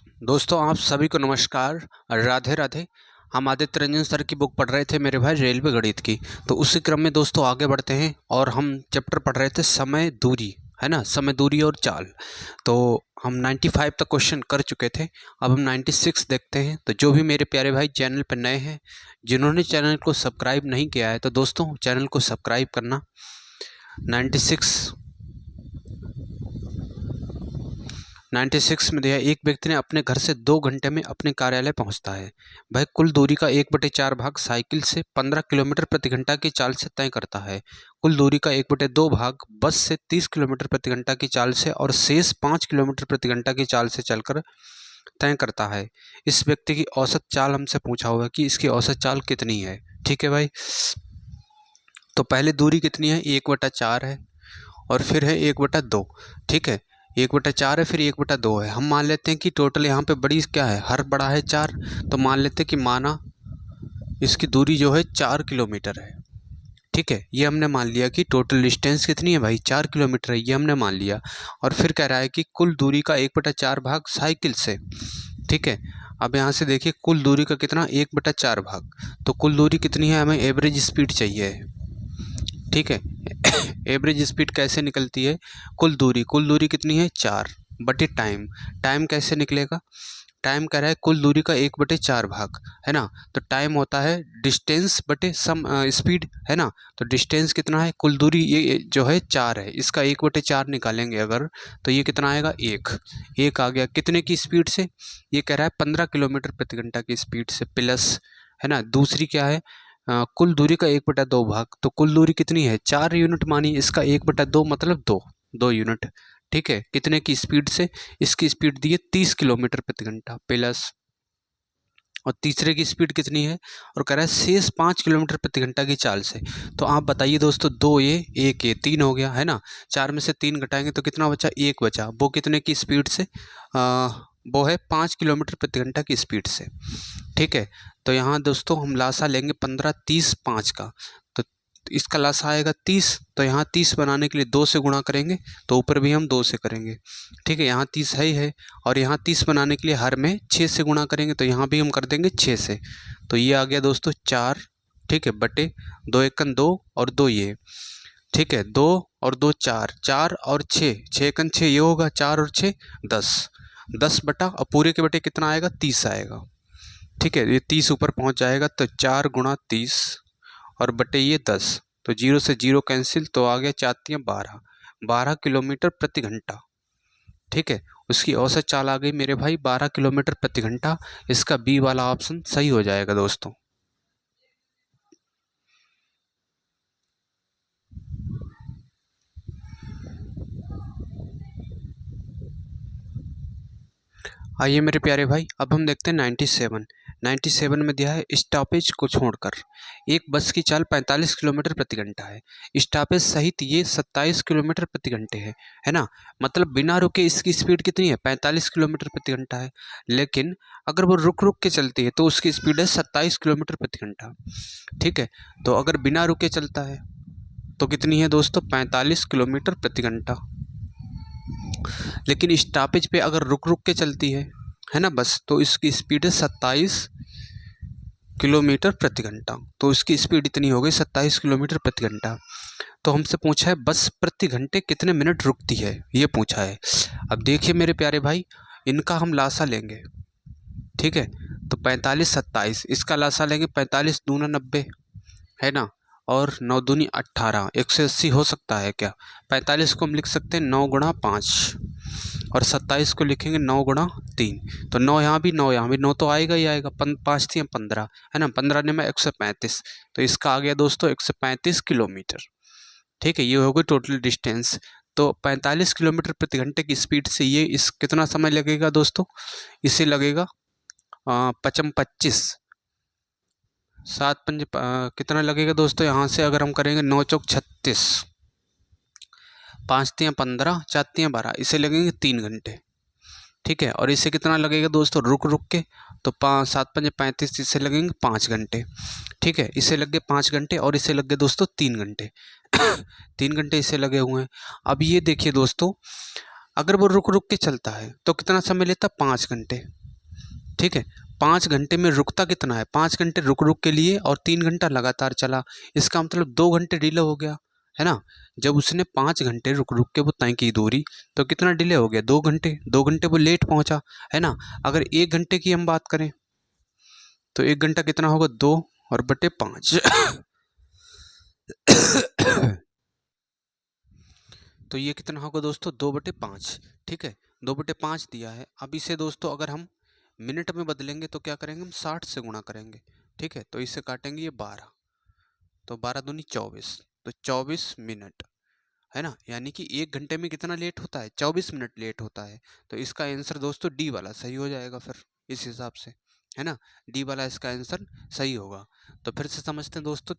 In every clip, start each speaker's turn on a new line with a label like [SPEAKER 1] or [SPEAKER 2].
[SPEAKER 1] दोस्तों आप सभी को नमस्कार, राधे राधे। हम आदित्य रंजन सर की बुक पढ़ रहे थे मेरे भाई, रेलवे गणित की। तो उसी क्रम में दोस्तों आगे बढ़ते हैं और हम चैप्टर पढ़ रहे थे समय दूरी, है ना, समय दूरी और चाल। तो हम 95 तक क्वेश्चन कर चुके थे, अब हम 96 देखते हैं। तो जो भी मेरे प्यारे भाई चैनल पर नए हैं, जिन्होंने चैनल को सब्सक्राइब नहीं किया है, तो दोस्तों चैनल को सब्सक्राइब करना। 96 में दिया, एक व्यक्ति ने अपने घर से 2 घंटे में अपने कार्यालय पहुंचता है। वह कुल दूरी का 1/4 भाग साइकिल से 15 किलोमीटर प्रति घंटा की चाल से तय करता है। कुल दूरी का 1/2 भाग बस से 30 किलोमीटर प्रति घंटा की चाल से और शेष 5 किलोमीटर प्रति घंटा की चाल से चलकर तय करता है। इस व्यक्ति की औसत चाल हमसे पूछा हुआ है कि इसकी औसत चाल कितनी है। ठीक है भाई, तो पहले दूरी कितनी है, 1/4 है और फिर है 1/2। ठीक है, 1/4 है, फिर 1/2 है। हम मान लेते हैं कि टोटल यहाँ पे बड़ी क्या है, हर बड़ा है 4। तो मान लेते हैं कि माना इसकी दूरी जो है 4 किलोमीटर है। ठीक है, ये हमने मान लिया कि टोटल डिस्टेंस कितनी है भाई, 4 किलोमीटर है, ये हमने मान लिया। और फिर कह रहा है कि कुल दूरी का 1/4 भाग साइकिल से। ठीक है, अब यहाँ से देखिए कुल दूरी का कितना, 1/4 भाग। तो कुल दूरी कितनी है, हमें एवरेज स्पीड चाहिए। ठीक है, एवरेज स्पीड कैसे निकलती है, कुल दूरी कितनी है, 4 बटे टाइम। टाइम कैसे निकलेगा, टाइम कह रहा है कुल दूरी का 1/4 भाग, है ना। तो टाइम होता है डिस्टेंस बटे सम स्पीड, है ना। तो डिस्टेंस कितना है, कुल दूरी ये जो है 4 है, इसका 1/4 निकालेंगे अगर, तो ये कितना आएगा, 1 आ गया। कितने की स्पीड से, ये कह रहा है 15 किलोमीटर प्रति घंटा की स्पीड से प्लस, है ना। दूसरी क्या है, कुल दूरी का 1/2 भाग। तो कुल दूरी कितनी है, 4 यूनिट मानी, इसका 1/2 मतलब 2 यूनिट। ठीक है, कितने की स्पीड से, इसकी स्पीड दी है 30 किलोमीटर प्रति घंटा प्लस, और तीसरे की स्पीड कितनी है, और कह रहा है शेष 5 किलोमीटर प्रति घंटा की चाल से। तो आप बताइए दोस्तों, 2 ये 1 ये 3 हो गया, है ना। 4 में से 3 घटाएंगे तो कितना बचा, 1 बचा। वो कितने की स्पीड से, वो है 5 किलोमीटर प्रति घंटा की स्पीड से। ठीक है, तो यहाँ दोस्तों हम लासा लेंगे 15, 30, 5 का। तो इसका लासा आएगा 30, तो यहाँ 30 बनाने के लिए 2 से गुणा करेंगे, तो ऊपर भी हम 2 से करेंगे। ठीक है, यहाँ 30 है ही है, और यहाँ 30 बनाने के लिए हर में 6 से गुणा करेंगे, तो यहाँ भी हम कर देंगे 6 से। तो ये आ गया दोस्तों 4। ठीक है, बटे 2 एकन 2 और 2 ये। ठीक है, 2 और 2 4, 4 और 6, 6 एकन 6 ये होगा, 4 और 6 10, 10 बटा, और पूरे के बटे कितना आएगा, 30 आएगा। ठीक है, ये 30 ऊपर पहुंच जाएगा, तो 4 गुणा 30 और बटे ये 10, तो 0 से 0 कैंसिल, तो आ गया 4 12, 12 किलोमीटर प्रति घंटा। ठीक है, उसकी औसत चाल आ गई मेरे भाई 12 किलोमीटर प्रति घंटा। इसका बी वाला ऑप्शन सही हो जाएगा दोस्तों। आइए मेरे प्यारे भाई, अब हम देखते हैं 97 में दिया है, स्टॉपेज को छोड़कर एक बस की चाल 45 किलोमीटर प्रति घंटा है। स्टॉपेज सहित ये 27 किलोमीटर प्रति घंटे है ना। मतलब बिना रुके इसकी स्पीड कितनी है, 45 किलोमीटर प्रति घंटा है। लेकिन अगर वो रुक रुक के चलती है तो उसकी स्पीड है 27 किलोमीटर प्रति घंटा। ठीक है, तो अगर बिना रुके चलता है तो कितनी है दोस्तों, 45 किलोमीटर प्रति घंटा। लेकिन स्टॉपेज पे अगर रुक रुक के चलती है ना बस, तो इसकी स्पीड है 27 किलोमीटर प्रति घंटा। तो इसकी स्पीड इतनी हो गई 27 किलोमीटर प्रति घंटा। तो हमसे पूछा है बस प्रति घंटे कितने मिनट रुकती है, ये पूछा है। अब देखिए मेरे प्यारे भाई, इनका हम लासा लेंगे। ठीक है, तो 45 27, इसका लासा लेंगे, 45 दूना 90, है ना, और 9 दूनी 18, 180 हो सकता है क्या। 45 को हम लिख सकते हैं 9 गुणा 5, और 27 को लिखेंगे 9 गुणा 3। तो 9 यहाँ भी 9 यहाँ भी, 9 तो आएगा ही आएगा, 5 थी 15, है ना, 15 ने में 135। तो इसका आ गया दोस्तों 135 किलोमीटर। ठीक है, ये हो गई टोटल डिस्टेंस। तो 45 किलोमीटर प्रति घंटे की स्पीड से ये इस कितना समय लगेगा दोस्तों, इसे लगेगा 25 7 5 कितना लगेगा दोस्तों, यहाँ से अगर हम करेंगे 9 चौक 36, 5 तियाँ 15, 4 तियाँ 12, इसे लगेंगे 3 घंटे। ठीक है, और इसे कितना लगेगा दोस्तों, रुक रुक के, तो 7 5 35, इसे लगेंगे 5 घंटे। ठीक है, इसे लग गए 5 घंटे, और इसे लग गए दोस्तों 3 घंटे। 3 घंटे इसे लगे हुए हैं। अब ये देखिए दोस्तों, अगर वो रुक रुक के चलता है तो कितना समय लेता, 5 घंटे। ठीक है। 5 घंटे में रुकता कितना है, 5 घंटे रुक रुक के लिए और 3 घंटा लगातार चला, इसका मतलब 2 घंटे डिले हो गया, है ना। जब उसने 5 घंटे रुक रुक के वो तय की दूरी, तो कितना डिले हो गया, 2 घंटे, 2 घंटे वो लेट पहुंचा, है ना। अगर 1 घंटे की हम बात करें तो 1 घंटा कितना होगा, 2 और बटे 5 तो ये कितना होगा दोस्तों, 2/5। ठीक है, 2/5 दिया है। अब इसे दोस्तों अगर हम मिनट में बदलेंगे तो क्या करेंगे, हम 60 से गुणा करेंगे। ठीक है, तो इसे काटेंगे ये 12, तो 12 दूनी 24, तो 24 मिनट, है ना। यानी कि 1 घंटे में कितना लेट होता है, 24 मिनट लेट होता है। तो इसका आंसर दोस्तों डी वाला सही हो जाएगा फिर इस हिसाब से, है ना। डी वाला इसका आंसर सही होगा। तो फिर से समझते हैं दोस्तों,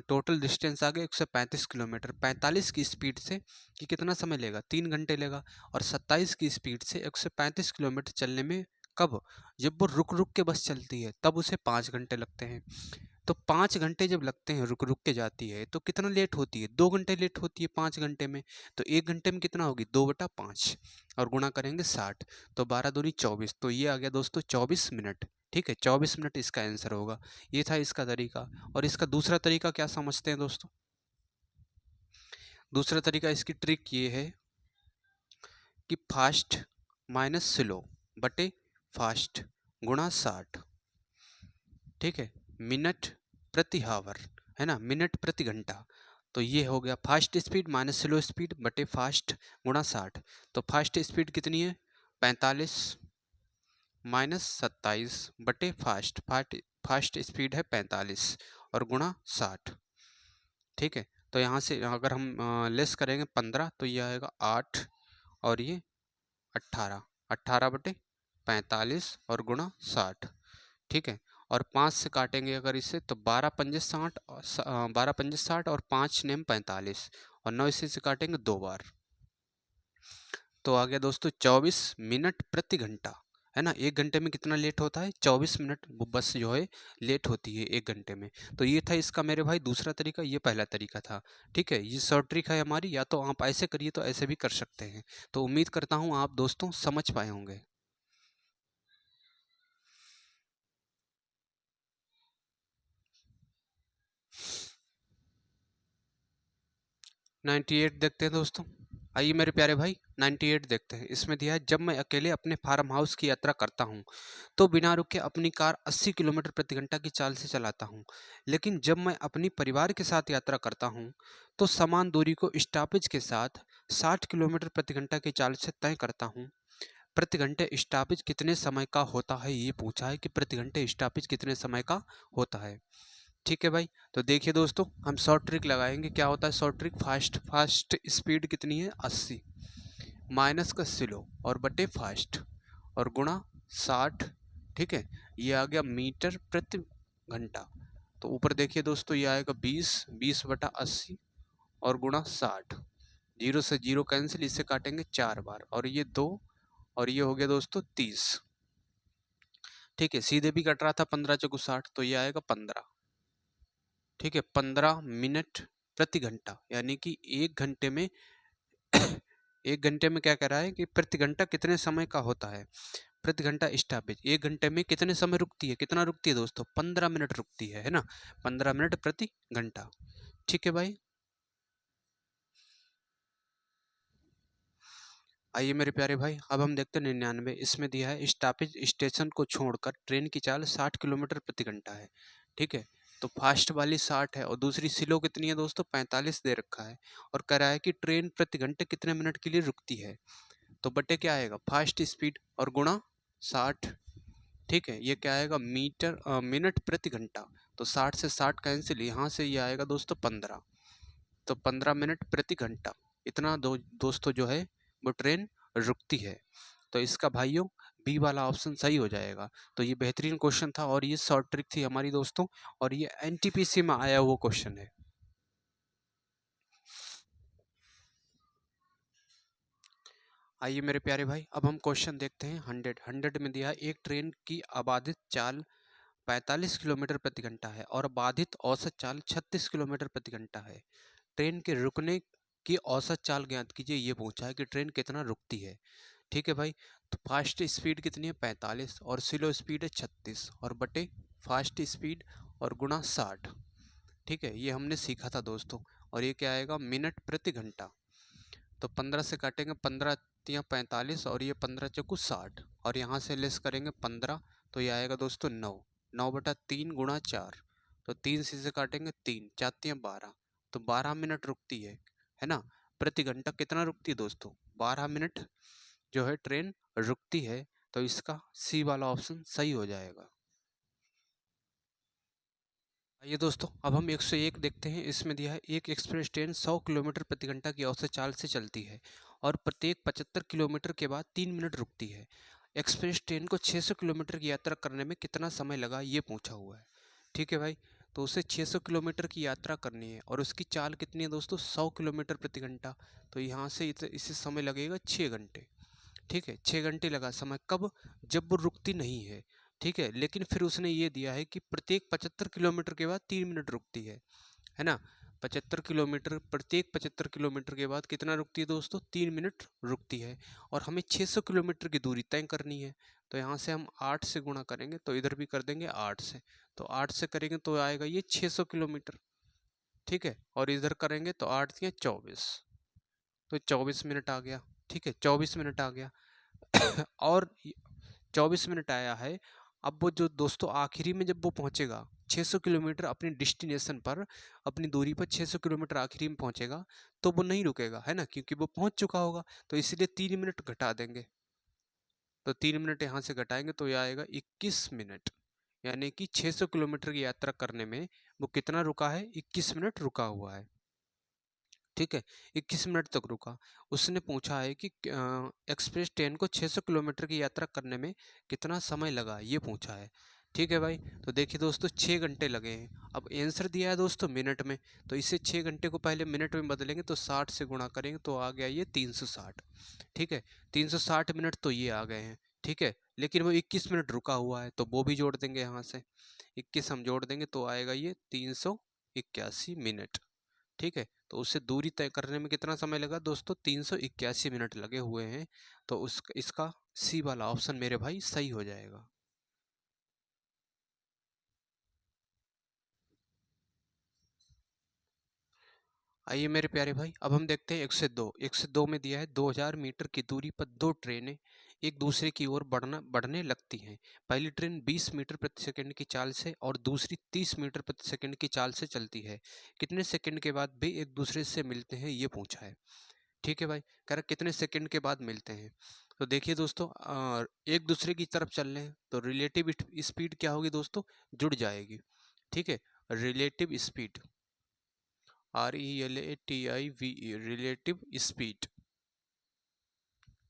[SPEAKER 1] टोटल डिस्टेंस आ गया 135 किलोमीटर। 45 की स्पीड से कि कितना समय लेगा, 3 घंटे लेगा। और 27 की स्पीड से 135 किलोमीटर चलने में कब, जब वो रुक रुक के बस चलती है तब उसे 5 घंटे लगते हैं। तो 5 घंटे जब लगते हैं, रुक रुक के जाती है, तो कितना लेट होती है, 2 घंटे लेट होती है 5 घंटे में। तो 1 घंटे में कितना होगी, 2/5 और गुणा करेंगे 60, तो 12 दूनी 24, तो ये आ गया दोस्तों 24 मिनट। ठीक है, 24 मिनट इसका आंसर होगा। ये था इसका तरीका। और इसका दूसरा तरीका क्या समझते हैं दोस्तों, दूसरा तरीका इसकी ट्रिक ये है कि फास्ट माइनस स्लो बटे फास्ट गुणा 60। ठीक है, मिनट प्रति हावर, है ना, मिनट प्रति घंटा। तो ये हो गया fast speed minus slow speed बटे फास्ट गुणा 60। तो फास्ट स्पीड कितनी है, 45 माइनस 27 बटे फास्ट, फास्ट स्पीड है 45 और गुणा 60। ठीक है, तो यहाँ से अगर हम लेस करेंगे 15, तो ये आएगा 8 और ये 18, 18/45 और गुणा 60। ठीक है, और 5 से काटेंगे अगर इसे तो 12×5 = 60, 12×5 = 60 और 5 नेम 45 और 9 इसी से काटेंगे 2 बार। तो आ गया दोस्तों 24 मिनट प्रति घंटा, है ना। 1 घंटे में कितना लेट होता है, 24 मिनट वो बस जो है लेट होती है 1 घंटे में। तो ये था इसका मेरे भाई दूसरा तरीका, ये पहला तरीका था। ठीक है, ये शॉर्ट ट्रिक है हमारी, या तो आप ऐसे करिए तो ऐसे भी कर सकते हैं। तो उम्मीद करता हूँ आप दोस्तों समझ पाए होंगे। 98 देखते हैं दोस्तों। आइए मेरे प्यारे भाई 98 देखते हैं। इसमें दिया है, जब मैं अकेले अपने फार्म हाउस की यात्रा करता हूँ तो बिना रुके अपनी कार 80 किलोमीटर प्रति घंटा की चाल से चलाता हूँ, लेकिन जब मैं अपनी परिवार के साथ यात्रा करता हूँ तो समान दूरी को स्टॉपेज के साथ 60 किलोमीटर प्रति घंटा की चाल से तय करता हूँ। प्रति घंटे स्टॉपेज कितने समय का होता है, ये पूछा है कि प्रति घंटे स्टॉपेज कितने समय का होता है। ठीक है भाई, तो देखिए दोस्तों हम शॉर्ट ट्रिक लगाएंगे। क्या होता है शॉर्ट ट्रिक, फास्ट स्पीड कितनी है 80 माइनस का स्लो और बटे फास्ट और गुणा 60। ठीक है, ये आ गया मीटर प्रति घंटा। तो ऊपर देखिए दोस्तों ये आएगा 20 बटा 80 और गुणा 60। जीरो से जीरो कैंसिल, इसे काटेंगे 4 बार और ये 2 और ये हो गया दोस्तों 30। ठीक है, सीधे भी कट रहा था 15 चौको 60, तो ये आएगा 15। ठीक है, 15 मिनट प्रति घंटा, यानी कि 1 घंटे में 1 घंटे में क्या कह रहा है कि प्रति घंटा कितने समय का होता है। प्रति घंटा स्टॉपेज 1 घंटे में कितने समय रुकती है, कितना रुकती है दोस्तों, 15 मिनट रुकती है ना, 15 मिनट प्रति घंटा। ठीक है भाई, आइए मेरे प्यारे भाई अब हम देखते हैं 99। इसमें दिया है स्टॉपेज स्टेशन को छोड़कर ट्रेन की चाल 60 किलोमीटर प्रति घंटा है। ठीक है, तो फास्ट वाली 60 है और दूसरी स्लो कितनी है दोस्तों, 45 दे रखा है। और कह रहा है कि ट्रेन प्रति घंटे कितने मिनट के लिए रुकती है, तो बटे क्या आएगा फास्ट स्पीड और गुणा 60। ठीक है, ये क्या आएगा मिनट प्रति घंटा, तो 60 से 60 कैंसिल, यहाँ से ये आएगा दोस्तों 15, तो 15 मिनट प्रति घंटा। इतना दोस्तों जो है वो ट्रेन रुकती है। तो इसका भाइयों बी वाला ऑप्शन सही हो जाएगा। तो ये बेहतरीन क्वेश्चन था और ये शॉर्ट ट्रिक थी हमारी दोस्तों, और ये एनटीपीसी में आया हुआ क्वेश्चन है। आइए मेरे प्यारे भाई अब हम क्वेश्चन देखते हैं 100 में दिया है एक ट्रेन की आबादित चाल 45 किलोमीटर प्रति घंटा है और बाधित औसत चाल 36 किलोमीटर प्रति घंटा है। ट्रेन के रुकने की औसत चाल ज्ञात कीजिए, ये पूछा है कि ट्रेन कितना रुकती है। ठीक है भाई, तो फास्ट स्पीड कितनी है 45 और स्लो स्पीड है 36 और बटे फास्ट स्पीड और गुणा 60। ठीक है, ये हमने सीखा था दोस्तों। और ये क्या आएगा मिनट प्रति घंटा। तो 15 से काटेंगे 15 या 45 और ये 15 चौकू 60 और यहाँ से लेस करेंगे 15 तो ये आएगा दोस्तों 9। 9/3 गुणा 4 तो 3 से काटेंगे 3 4 12 तो 12 मिनट रुकती है ना। प्रति घंटा कितना रुकती है दोस्तों 12 मिनट जो है ट्रेन रुकती है। तो इसका सी वाला ऑप्शन सही हो जाएगा। आइए दोस्तों अब हम 101 देखते हैं। इसमें दिया है एक एक्सप्रेस ट्रेन 100 किलोमीटर प्रति घंटा की औसत चाल से चलती है और प्रत्येक 75 किलोमीटर के बाद 3 मिनट रुकती है। एक्सप्रेस ट्रेन को 600 किलोमीटर की यात्रा करने में कितना समय लगा ये पूछा हुआ है। ठीक है भाई, तो उसे 600 किलोमीटर की यात्रा करनी है और उसकी चाल कितनी है दोस्तों 100 किलोमीटर प्रति घंटा। तो यहाँ से इसे समय लगेगा 6 घंटे। ठीक है, 6 घंटे लगा समय कब, जब वो रुकती नहीं है। ठीक है, लेकिन फिर उसने ये दिया है कि प्रत्येक 75 किलोमीटर के बाद 3 मिनट रुकती है ना। 75 किलोमीटर प्रत्येक 75 किलोमीटर के बाद कितना रुकती है दोस्तों 3 मिनट रुकती है। और हमें 600 किलोमीटर की दूरी तय करनी है। तो यहाँ से हम 8 से गुणा करेंगे तो इधर भी कर देंगे 8 से। तो 8 से करेंगे तो आएगा ये 600 किलोमीटर। ठीक है, और इधर करेंगे तो 8 या 24 तो 24 मिनट आ गया। ठीक है, 24 मिनट आ गया। और 24 मिनट आया है। अब वो जो दोस्तों आखिरी में जब वो पहुंचेगा 600 किलोमीटर अपनी डेस्टिनेशन पर, अपनी दूरी पर 600 किलोमीटर आखिरी में पहुंचेगा तो वो नहीं रुकेगा है ना, क्योंकि वो पहुंच चुका होगा। तो इसलिए 3 मिनट घटा देंगे। तो 3 मिनट यहाँ से घटाएंगे तो ये आएगा 21 मिनट। यानी कि 600 किलोमीटर की यात्रा करने में वो कितना रुका है 21 मिनट रुका हुआ है। ठीक है, 21 मिनट तक रुका। उसने पूछा है कि एक्सप्रेस ट्रेन को 600 किलोमीटर की यात्रा करने में कितना समय लगा ये पूछा है। ठीक है भाई, तो देखिए दोस्तों 6 घंटे लगे हैं। अब आंसर दिया है दोस्तों मिनट में, तो इसे 6 घंटे को पहले मिनट में बदलेंगे तो 60 से गुणा करेंगे तो आ गया ये 360। ठीक है, 360 मिनट तो ये आ गए हैं। ठीक है, लेकिन वो 21 मिनट रुका हुआ है तो वो भी जोड़ देंगे यहाँ से। 21 हम जोड़ देंगे तो आएगा ये 381 मिनट। ठीक है, तो उससे दूरी तय करने में कितना समय लगा दोस्तों 381 मिनट लगे हुए हैं। तो इसका सी वाला ऑप्शन मेरे भाई सही हो जाएगा। आइए मेरे प्यारे भाई अब हम देखते हैं 102। 102 में दिया है 2000 मीटर की दूरी पर दो ट्रेनें एक दूसरे की ओर बढ़ने लगती हैं। पहली ट्रेन 20 मीटर प्रति सेकंड की चाल से और दूसरी 30 मीटर प्रति सेकंड की चाल से चलती है। कितने सेकंड के बाद वे एक दूसरे से मिलते हैं ये पूछा है। ठीक है भाई, कह रहा कितने सेकंड के बाद मिलते हैं। तो देखिए दोस्तों एक दूसरे की तरफ चल रहे हैं तो रिलेटिव स्पीड क्या होगी दोस्तों जुड़ जाएगी। ठीक है, relative speed RELATIVE relative speed.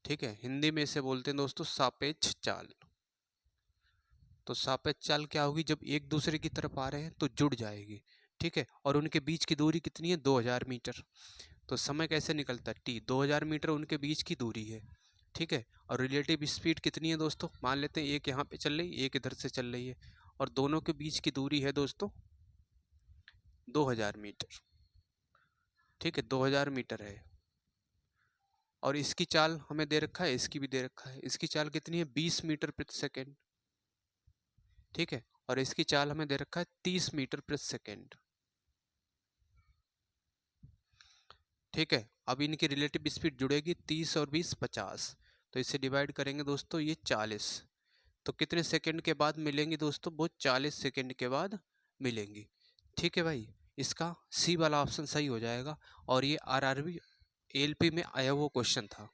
[SPEAKER 1] ठीक है, हिंदी में इसे बोलते हैं दोस्तों सापेक्ष चाल। तो सापेक्ष चाल क्या होगी जब एक दूसरे की तरफ आ रहे हैं तो जुड़ जाएगी। ठीक है, और उनके बीच की दूरी कितनी है 2000 मीटर। तो समय कैसे निकलता है T 2000 मीटर उनके बीच की दूरी है। ठीक है, और रिलेटिव स्पीड कितनी है दोस्तों मान लेते हैं एक यहाँ पे चल रही एक इधर से चल रही है और दोनों के बीच की दूरी है दोस्तों 2000 मीटर। ठीक है, 2000 मीटर है और इसकी चाल हमें दे रखा है, इसकी भी दे रखा है। इसकी चाल कितनी है 20 मीटर प्रति सेकेंड। ठीक है, और इसकी चाल हमें दे रखा है 30 मीटर प्रति सेकेंड। ठीक है, अब इनकी रिलेटिव स्पीड जुड़ेगी 30 और 20 50। तो इसे डिवाइड करेंगे दोस्तों ये 40। तो कितने सेकंड के बाद मिलेंगी दोस्तों वो 40 सेकंड के बाद मिलेंगी। ठीक है भाई, इसका सी वाला ऑप्शन सही हो जाएगा और ये आरआरबी एलपी में आया हुआ क्वेश्चन था।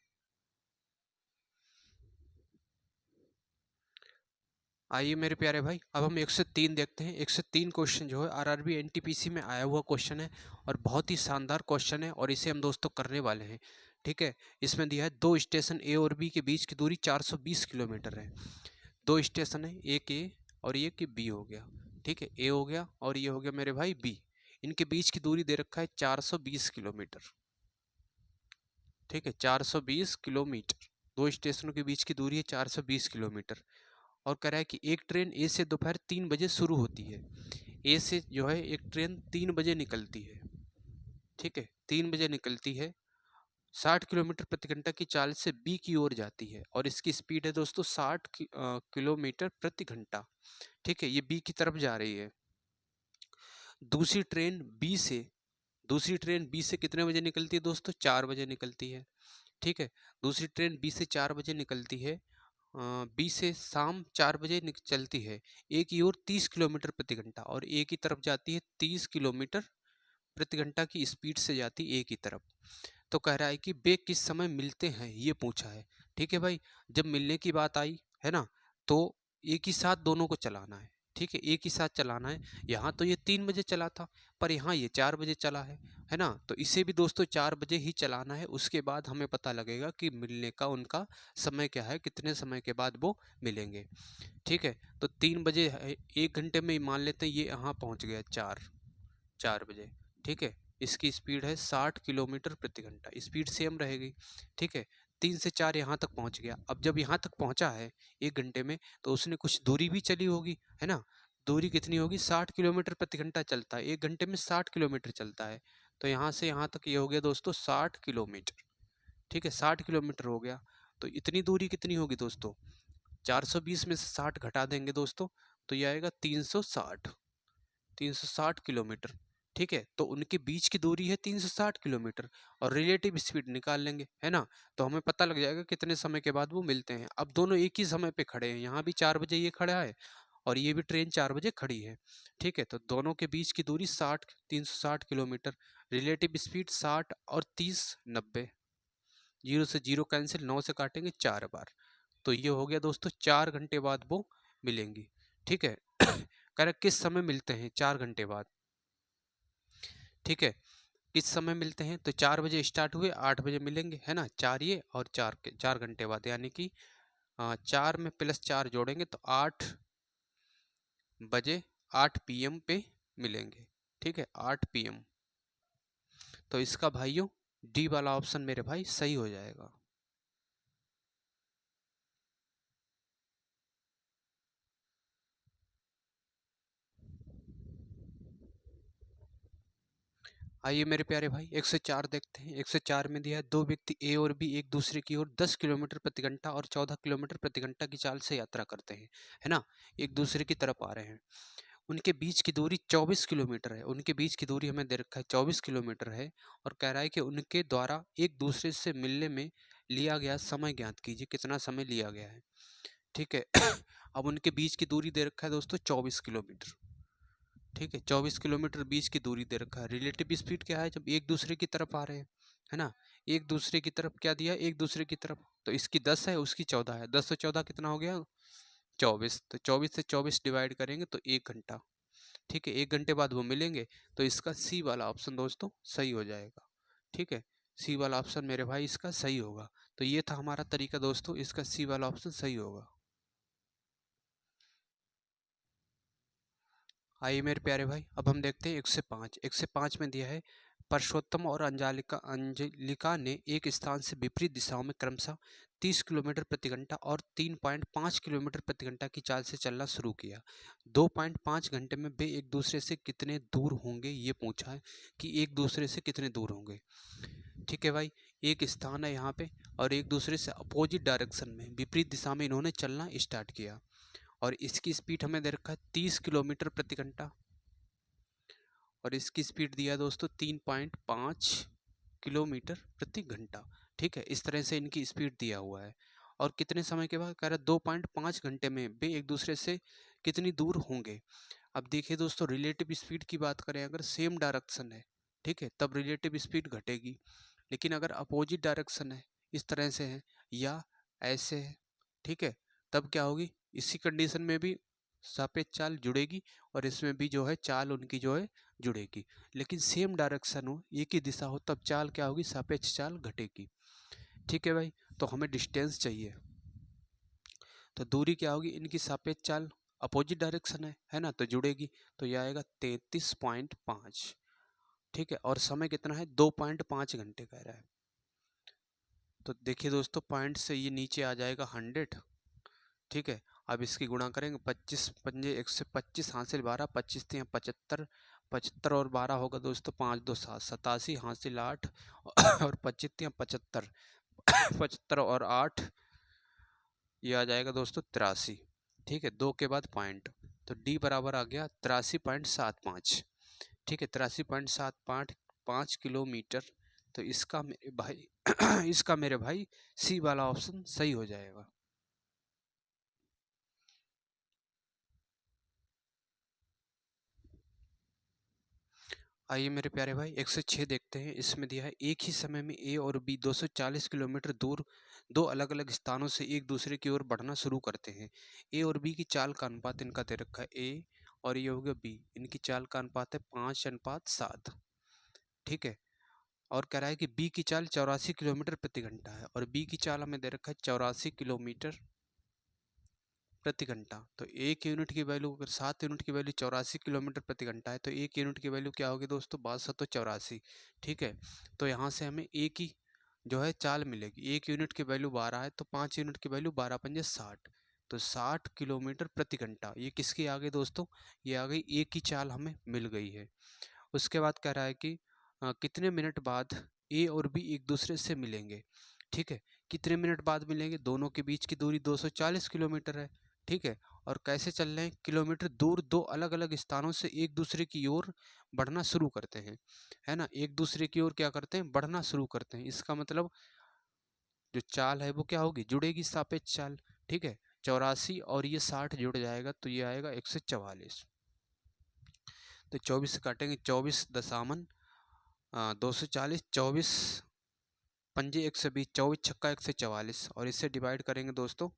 [SPEAKER 1] आइए मेरे प्यारे भाई अब हम 103 देखते हैं। 103 क्वेश्चन जो है आरआरबी एनटीपीसी में आया हुआ क्वेश्चन है और बहुत ही शानदार क्वेश्चन है और इसे हम दोस्तों करने वाले हैं। ठीक है, इसमें दिया है दो स्टेशन ए और बी के बीच की दूरी 420 किलोमीटर है। दो स्टेशन है, एक ए और एक बी हो गया। ठीक है, ए हो गया और ये हो गया मेरे भाई बी। इनके बीच की दूरी दे रखा है 420 किलोमीटर। ठीक है, 420 किलोमीटर दो स्टेशनों के बीच की दूरी है 420 किलोमीटर। और कह रहा है कि एक ट्रेन ए से दोपहर 3 बजे शुरू होती है। ए से जो है एक ट्रेन 3 बजे निकलती है। ठीक है, 3 बजे निकलती है 60 किलोमीटर प्रति घंटा की चाल से बी की ओर जाती है और इसकी स्पीड है दोस्तों 60 किलोमीटर प्रति घंटा। ठीक है, ये बी की तरफ जा रही है। दूसरी ट्रेन बी से दूसरी ट्रेन बी से कितने बजे निकलती है दोस्तों? 4 बजे निकलती है। ठीक है, दूसरी ट्रेन बी से 4 बजे निकलती है। बी से शाम 4 बजे चलती है। ए की ओर 30 किलोमीटर प्रति घंटा और ए की तरफ जाती है 30 किलोमीटर प्रति घंटा की स्पीड से जाती ए की तरफ। तो कह रहा है कि वे किस समय मिलते हैं, ये पूछा है। ठीक है भाई, जब मिलने की बात आई है ना, तो एक ही साथ दोनों को चलाना है। ठीक है, एक ही साथ चलाना है। यहाँ तो ये 3 बजे चला था, पर यहाँ ये 4 बजे चला है ना, तो इसे भी दोस्तों 4 बजे ही चलाना है। उसके बाद हमें पता लगेगा कि मिलने का उनका समय क्या है, कितने समय के बाद वो मिलेंगे। ठीक है, तो 3 बजे 1 घंटे में मान लेते हैं ये यहाँ पहुँच गया 4 बजे। ठीक है, इसकी स्पीड है 60 किलोमीटर प्रति घंटा, स्पीड सेम रहेगी। ठीक है, 3 से 4 यहाँ तक पहुँच गया। अब जब यहाँ तक पहुँचा है 1 घंटे में, तो उसने कुछ दूरी भी चली होगी, है ना। दूरी कितनी होगी? 60 किलोमीटर प्रति घंटा चलता है, 1 घंटे में 60 किलोमीटर चलता है। तो यहाँ से यहाँ तक ये हो गया दोस्तों 60 किलोमीटर। ठीक है, 60 किलोमीटर हो गया। तो इतनी दूरी कितनी होगी दोस्तों? 420 में से 60 घटा देंगे दोस्तों, तो ये आएगा 360 किलोमीटर। ठीक है, तो उनके बीच की दूरी है 360 किलोमीटर और रिलेटिव स्पीड निकाल लेंगे, है ना। तो हमें पता लग जाएगा कितने समय के बाद वो मिलते हैं। अब दोनों एक ही समय पे खड़े हैं, यहाँ भी 4 बजे ये खड़ा है और ये भी ट्रेन 4 बजे खड़ी है। ठीक है, तो दोनों के बीच की दूरी 360 किलोमीटर, रिलेटिव स्पीड 60 और 30 90, 0 से 0 कैंसिल, 9 से काटेंगे 4 बार। तो ये हो गया दोस्तों 4 घंटे बाद वो मिलेंगी। ठीक है, कह रहा किस समय मिलते हैं? 4 घंटे बाद। ठीक है, किस समय मिलते हैं? तो 4 बजे स्टार्ट हुए, 8 बजे मिलेंगे, है ना। 4 ये और 4 घंटे बाद, यानी कि 4 में +4 जोड़ेंगे तो 8 बजे 8 PM पे मिलेंगे। ठीक है, 8 PM। तो इसका भाइयों डी वाला ऑप्शन मेरे भाई सही हो जाएगा। आइए मेरे प्यारे भाई 104 देखते हैं। 104 में दिया है, दो व्यक्ति ए और बी एक दूसरे की ओर 10 किलोमीटर प्रति घंटा और 14 किलोमीटर प्रति घंटा की चाल से यात्रा करते हैं, है ना। एक दूसरे की तरफ आ रहे हैं। उनके बीच की दूरी 24 किलोमीटर है। उनके बीच की दूरी हमें दे रखा है 24 किलोमीटर है और कह रहा है कि उनके द्वारा एक दूसरे से मिलने में लिया गया समय ज्ञात कीजिए, कितना समय लिया गया है। ठीक है, अब उनके बीच की दूरी दे रखा है दोस्तों 24 किलोमीटर। ठीक है, 24 किलोमीटर बीच की दूरी दे रखा है। रिलेटिव स्पीड क्या है? जब एक दूसरे की तरफ आ रहे हैं, है ना। एक दूसरे की तरफ क्या दिया? एक दूसरे की तरफ, तो इसकी 10 है, उसकी 14 है। 10 से 14 कितना हो गया? 24। तो 24 से 24 डिवाइड करेंगे तो 1 घंटा। ठीक है, 1 घंटे बाद वो मिलेंगे। तो इसका सी वाला ऑप्शन दोस्तों सही हो जाएगा। ठीक है, सी वाला ऑप्शन मेरे भाई इसका सही होगा। तो ये था हमारा तरीका दोस्तों, इसका सी वाला ऑप्शन सही होगा। आइए मेरे प्यारे भाई, अब हम देखते हैं 105। 105 में दिया है, परसोत्तम और अंजालिका अंजलिका ने एक स्थान से विपरीत दिशाओं में क्रमशः 30 किलोमीटर प्रति घंटा और 3.5 किलोमीटर प्रति घंटा की चाल से चलना शुरू किया। 2.5 घंटे में वे एक दूसरे से कितने दूर होंगे, ये पूछा है कि एक दूसरे से कितने दूर होंगे। ठीक है भाई, एक स्थान है यहाँ पे और एक दूसरे से अपोजिट डायरेक्शन में, विपरीत दिशा में इन्होंने चलना स्टार्ट किया और इसकी स्पीड हमें दे रखा है 30 किलोमीटर प्रति घंटा और इसकी स्पीड दिया है दोस्तों 3.5 किलोमीटर प्रति घंटा। ठीक है, इस तरह से इनकी स्पीड दिया हुआ है और कितने समय के बाद कह रहा है 2.5 घंटे में वे एक दूसरे से कितनी दूर होंगे। अब देखिए दोस्तों, रिलेटिव स्पीड की बात करें, अगर सेम डायरेक्शन है, ठीक है, तब रिलेटिव स्पीड घटेगी। लेकिन अगर अपोजिट डायरेक्शन है, इस तरह से है या ऐसे है, ठीक है, तब क्या होगी? इसी कंडीशन में भी सापेक्ष चाल जुड़ेगी और इसमें भी जो है चाल उनकी जो है जुड़ेगी। लेकिन सेम डायरेक्शन हो, एक ही दिशा हो, तब चाल क्या होगी? सापेक्ष चाल घटेगी। ठीक है भाई, तो हमें डिस्टेंस चाहिए, तो दूरी क्या होगी? इनकी सापेक्ष चाल अपोजिट डायरेक्शन है ना, तो जुड़ेगी। तो यह आएगा 33.5। ठीक है, और समय कितना है? 2.5 घंटे कह रहा है। तो देखिए दोस्तों, पॉइंट से ये नीचे आ जाएगा 100। ठीक है, अब इसकी गुणा करेंगे, 25 पंजे 125 हासिल 12, 25 तियाँ 75, 75 और 12 होगा दोस्तों 5 2 7, 87 हासिल 8 और 25 तियाँ 75, 75 और 8 ये आ जाएगा दोस्तों 83। ठीक है, 2 के बाद पॉइंट, तो डी बराबर आ गया 83.75। ठीक है, 83.75 5 किलोमीटर। तो इसका मेरे भाई इसका मेरे भाई सी वाला ऑप्शन सही हो जाएगा। आइए मेरे प्यारे भाई 106 देखते हैं। इसमें दिया है एक ही समय में ए और बी 240 किलोमीटर दूर दो अलग अलग स्थानों से एक दूसरे की ओर बढ़ना शुरू करते हैं। ए और बी की चाल का अनुपात इनका दे रखा है ए, और ये हो गया बी, इनकी चाल का अनुपात है 5:7। ठीक है, और कह रहा है कि बी की चाल 84 किलोमीटर प्रति घंटा है, और बी की चाल हमें दे रखा है 84 किलोमीटर प्रति घंटा। तो एक यूनिट की वैल्यू, अगर 7 यूनिट की वैल्यू 84 किलोमीटर प्रति घंटा है, तो एक यूनिट की वैल्यू क्या होगी दोस्तों, 1284। ठीक है, तो यहाँ से हमें एक ही जो है चाल मिलेगी। एक यूनिट की वैल्यू 12 है, तो 5 यूनिट की वैल्यू 12 पंजे 60, तो 60 किलोमीटर प्रति घंटा। ये किसकी आ गई दोस्तों, ये आ गई एक ही चाल हमें मिल गई है। उसके बाद कह रहा है कि कितने मिनट बाद ए और बी एक दूसरे से मिलेंगे। ठीक है, कितने मिनट बाद मिलेंगे, दोनों के बीच की दूरी 240 किलोमीटर है। ठीक है, और कैसे चल रहे हैं, किलोमीटर दूर दो अलग अलग स्थानों से एक दूसरे की ओर बढ़ना शुरू करते हैं, है ना, एक दूसरे की ओर क्या करते हैं, बढ़ना शुरू करते हैं। इसका मतलब जो चाल है वो क्या होगी, जुड़ेगी, सापेक्ष चाल। ठीक है, 84 और ये 60 जुड़ जाएगा, तो ये आएगा 144। तो 24 से काटेंगे, 24 240, 24 पंजे 120, 24 छक्का 144, और इससे डिवाइड करेंगे दोस्तों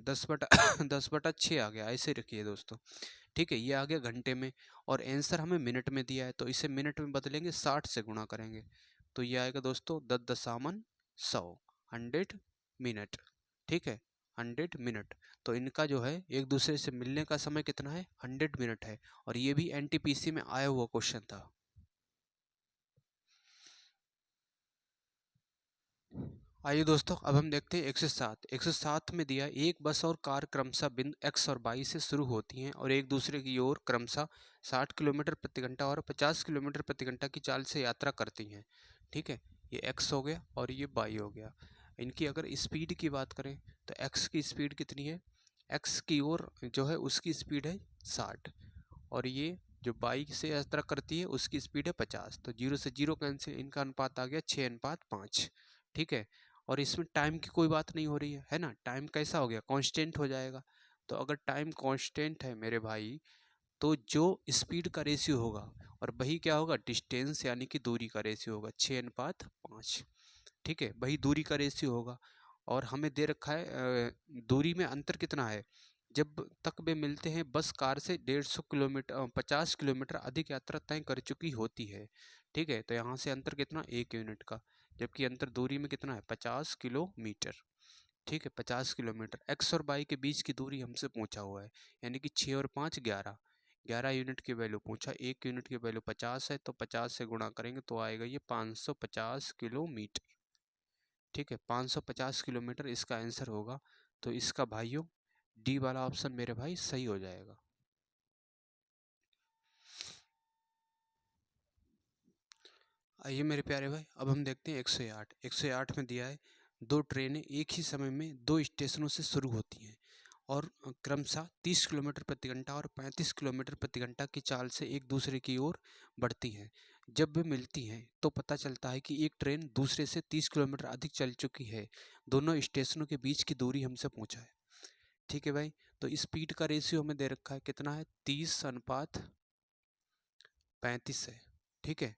[SPEAKER 1] 10/10/6 आ गया। ऐसे रखिए दोस्तों। ठीक है, ये आ गया घंटे में, और आंसर हमें मिनट में दिया है, तो इसे मिनट में बदलेंगे, 60 से गुणा करेंगे, तो ये आएगा दोस्तों 10 10 100 मिनट। ठीक है, 100 मिनट। तो इनका जो है एक दूसरे से मिलने का समय कितना है, 100 मिनट है, और ये भी एनटीपीसी में आया हुआ क्वेश्चन था। आइए दोस्तों, अब हम देखते हैं 107। 107 में दिया एक बस और कार क्रमशः बिंदु एक्स और वाई से शुरू होती हैं और एक दूसरे की ओर क्रमशः 60 किलोमीटर प्रति घंटा और 50 किलोमीटर प्रति घंटा की चाल से यात्रा करती हैं। ठीक है, ये एक्स हो गया और ये वाई हो गया। इनकी अगर स्पीड की बात करें, तो एक्स की स्पीड कितनी है, एक्स की ओर जो है उसकी स्पीड है 60, और ये जो बाइक से यात्रा करती है उसकी स्पीड है 50। तो 0 से 0 कैंसिल, इनका अनुपात आ गया 6:5। ठीक है, और इसमें टाइम की कोई बात नहीं हो रही है ना, टाइम कैसा हो गया, कांस्टेंट हो जाएगा। तो अगर टाइम कांस्टेंट है मेरे भाई, तो जो स्पीड का रेशियो होगा और वही क्या होगा, डिस्टेंस यानी कि दूरी का रेशियो होगा, 6:5। ठीक है, वही दूरी का रेशियो होगा। और हमें दे रखा है दूरी में अंतर कितना है, जब तक वे मिलते हैं बस कार से 150 किलोमीटर 50 किलोमीटर अधिक यात्रा तय कर चुकी होती है। ठीक है, तो यहाँ से अंतर कितना, 1 यूनिट का, जबकि अंतर दूरी में कितना है, 50 किलोमीटर। ठीक है, 50 किलोमीटर। एक्स और वाई के बीच की दूरी हमसे पूछा हुआ है, यानी कि 6 और 5 11, 11 यूनिट की वैल्यू पूछा, 1 यूनिट की वैल्यू 50 है, तो 50 से गुणा करेंगे तो आएगा ये 550 किलोमीटर। ठीक है, 550 किलोमीटर इसका आंसर होगा। तो इसका भाइयों डी वाला ऑप्शन मेरे भाई सही हो जाएगा। आइए मेरे प्यारे भाई, अब हम देखते हैं 108। 108 में दिया है दो ट्रेनें एक ही समय में दो स्टेशनों से शुरू होती हैं और क्रमशः 30 किलोमीटर प्रति घंटा और 35 किलोमीटर प्रति घंटा की चाल से एक दूसरे की ओर बढ़ती हैं। जब वे मिलती हैं तो पता चलता है कि एक ट्रेन दूसरे से 30 किलोमीटर अधिक चल चुकी है। दोनों स्टेशनों के बीच की दूरी हमसे पूछा है। ठीक है भाई, तो स्पीड का रेशियो हमें दे रखा है कितना है, 30:35 है। ठीक है,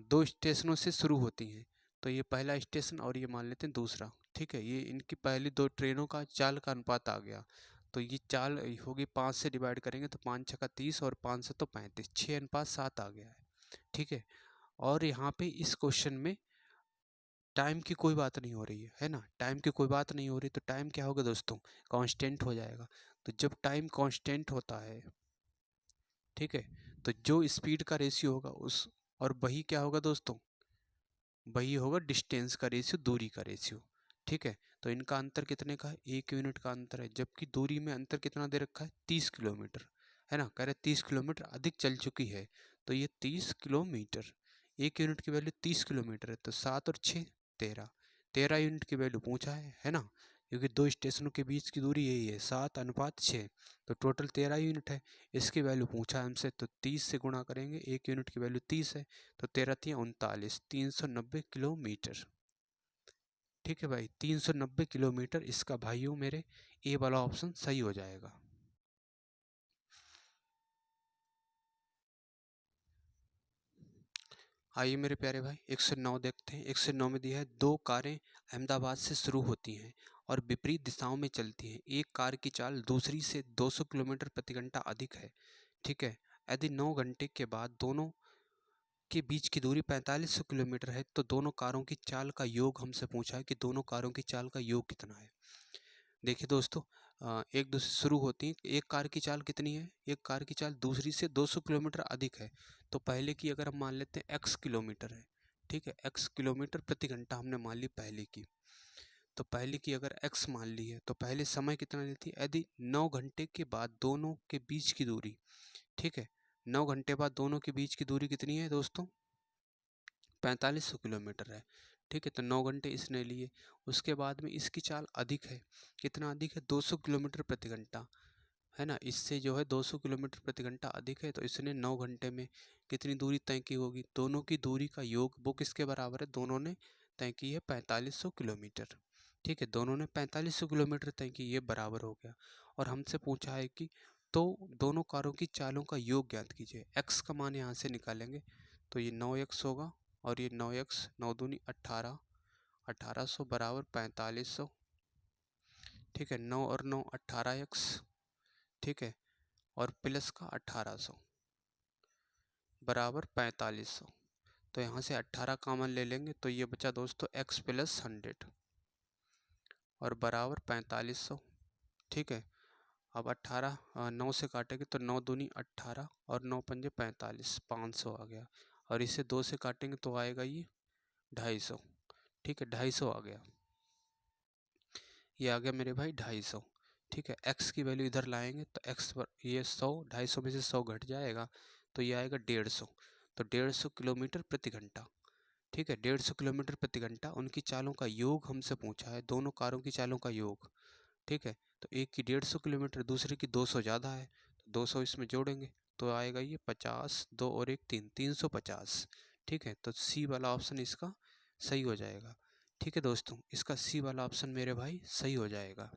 [SPEAKER 1] दो स्टेशनों से शुरू होती हैं, तो ये पहला स्टेशन और ये मान लेते हैं दूसरा। ठीक है, ये इनकी पहली दो ट्रेनों का चाल का अनुपात आ गया। तो ये चाल होगी, 5 से डिवाइड करेंगे तो 5 छक्का 30 और 5 से तो 35, 6:7 आ गया है। ठीक है, और यहाँ पे इस क्वेश्चन में टाइम की कोई बात नहीं हो रही है ना, टाइम की कोई बात नहीं हो रही, तो टाइम क्या होगा दोस्तों, कांस्टेंट हो जाएगा। तो जब टाइम कांस्टेंट होता है, ठीक है, तो जो स्पीड का रेशियो होगा उस, और वही क्या होगा दोस्तों, वही होगा डिस्टेंस का रेशियो, दूरी का रेशियो। ठीक है, तो इनका अंतर कितने का है, 1 यूनिट का अंतर है, जबकि दूरी में अंतर कितना दे रखा है, 30 किलोमीटर, है ना। कह रहे 30 किलोमीटर अधिक चल चुकी है, तो ये 30 किलोमीटर, 1 यूनिट की वैल्यू 30 किलोमीटर है, तो 7 और 6 13, 13 यूनिट की वैल्यू पूछा है ना, क्योंकि दो स्टेशनों के बीच की दूरी यही है 7:6, तो टोटल 13 यूनिट है। इसकी वैल्यू पूछा हमसे, तो 30 से गुणा करेंगे, 1 यूनिट की वैल्यू 30 है, तो 13 3 39, 390 किलोमीटर। ठीक है भाई, 390 किलोमीटर, इसका भाइयों मेरे ए वाला ऑप्शन सही हो जाएगा। आइए मेरे प्यारे भाई 109 देखते हैं। 109 में दिया है, दो कारें अहमदाबाद से शुरू होती हैं और विपरीत दिशाओं में चलती हैं। एक कार की चाल दूसरी से 200 किलोमीटर प्रति घंटा अधिक है। ठीक है, यदि 9 घंटे के बाद दोनों के बीच की दूरी 4500 किलोमीटर है, तो दोनों कारों की चाल का योग हमसे पूछा है कि दोनों कारों की चाल का योग कितना है। देखिए दोस्तों, एक दूसरे से शुरू होती है। एक कार की चाल कितनी है, एक कार की चाल दूसरी से 200 किलोमीटर अधिक है, तो पहले की अगर हम मान लेते हैं x किलोमीटर है, ठीक है, x किलोमीटर प्रति घंटा हमने मान ली पहले की, तो पहले की अगर x मान ली है, तो पहले समय कितना लेती है, यदि 9 घंटे के बाद दोनों के बीच की दूरी, ठीक है, 9 घंटे बाद दोनों के बीच की दूरी कितनी है दोस्तों, 4500 किलोमीटर है। ठीक है, तो 9 घंटे इसने लिए, उसके बाद में इसकी चाल अधिक है, कितना अधिक है, 200 किलोमीटर प्रति घंटा, है ना। इससे जो है 200 किलोमीटर प्रति घंटा अधिक है, तो इसने 9 घंटे में कितनी दूरी तय की होगी, दोनों की दूरी का योग वो किसके बराबर है, दोनों ने तय की है 4500 किलोमीटर। ठीक है, दोनों ने 4500 किलोमीटर तय की, ये बराबर हो गया। और हमसे पूछा है कि तो दोनों कारों की चालों का योग ज्ञात कीजिए। एक्स का मान यहाँ से निकालेंगे, तो ये 9x होगा, और ये 9x, 9 दूनी 18, 1800 बराबर 4500। ठीक है, 9 और 9 18x, ठीक है, और प्लस का 1800 बराबर 4500। तो यहाँ से 18 कॉमन ले लेंगे, तो ये बचा दोस्तों x प्लस 100 और बराबर 4500। ठीक है, अब 18 9 से काटेंगे, तो 9 दूनी 18 और 9 पंजे 45, 500 आ गया, और इसे 2 से काटेंगे तो आएगा ये 250। ठीक है, 250 आ गया, ये आ गया मेरे भाई 250। ठीक है, x की वैल्यू इधर लाएंगे, तो x पर ये 100, 250 में से 100 घट जाएगा, तो ये आएगा 150, तो 150 किलोमीटर प्रति घंटा। ठीक है, 150 किलोमीटर प्रति घंटा, उनकी चालों का योग हमसे पूछा है, दोनों कारों की चालों का योग। ठीक है, तो एक की 150 किलोमीटर, दूसरे की 200 ज़्यादा है, तो 200 इसमें जोड़ेंगे तो आएगा ये 50, 2 और 1 3, 350। ठीक है, तो सी वाला ऑप्शन इसका सही हो जाएगा। ठीक है दोस्तों, इसका सी वाला ऑप्शन मेरे भाई सही हो जाएगा।